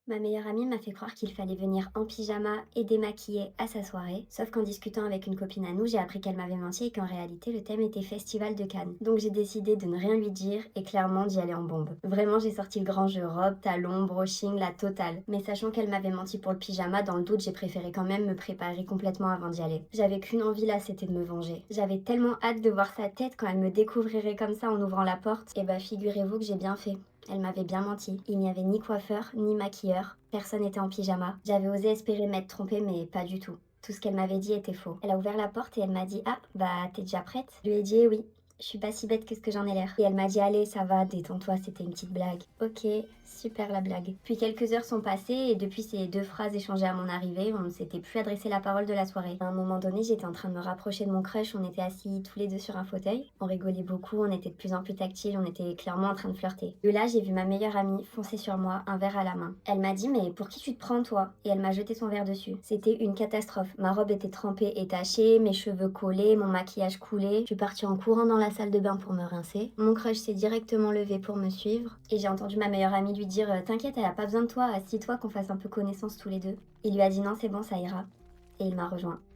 Ma meilleure amie m'a fait croire qu'il fallait venir en pyjama et démaquillée à sa soirée, sauf qu'en discutant avec une copine à nous, j'ai appris qu'elle m'avait menti et qu'en réalité le thème était Festival de Cannes. Donc j'ai décidé de ne rien lui dire et clairement d'y aller en bombe. Vraiment j'ai sorti le grand jeu robe, talons, brushing, la totale. Mais sachant qu'elle m'avait menti pour le pyjama, dans le doute j'ai préféré quand même me préparer complètement avant d'y aller. J'avais qu'une envie là, c'était de me venger. J'avais tellement hâte de voir sa tête quand elle me découvrirait comme ça en ouvrant la porte. Et bah figurez-vous que j'ai bien fait. Elle m'avait bien menti. Il n'y avait ni coiffeur, ni maquilleur. Personne n'était en pyjama. J'avais osé espérer m'être trompée, mais pas du tout. Tout ce qu'elle m'avait dit était faux. Elle a ouvert la porte et elle m'a dit: «Ah, bah t'es déjà prête?» Je lui ai dit: «Eh oui. Je suis pas si bête que ce que j'en ai l'air.» Et elle m'a dit: «Allez, ça va, détends-toi, c'était une petite blague.» Ok, super la blague. Puis quelques heures sont passées et depuis ces deux phrases échangées à mon arrivée, on ne s'était plus adressé la parole de la soirée. À un moment donné, j'étais en train de me rapprocher de mon crush, on était assis tous les deux sur un fauteuil. On rigolait beaucoup, on était de plus en plus tactiles, on était clairement en train de flirter. Et là, j'ai vu ma meilleure amie foncer sur moi, un verre à la main. Elle m'a dit: «Mais pour qui tu te prends, toi?» Et elle m'a jeté son verre dessus. C'était une catastrophe. Ma robe était trempée et tachée, mes cheveux collés, mon maquillage coulé. Je suis partie en courant dans la salle de bain pour me rincer. Mon crush s'est directement levé pour me suivre. Et j'ai entendu ma meilleure amie lui dire: «T'inquiète, elle a pas besoin de toi, assis-toi qu'on fasse un peu connaissance tous les deux.» Il lui a dit: «Non, c'est bon, ça ira.» Et il m'a rejoint.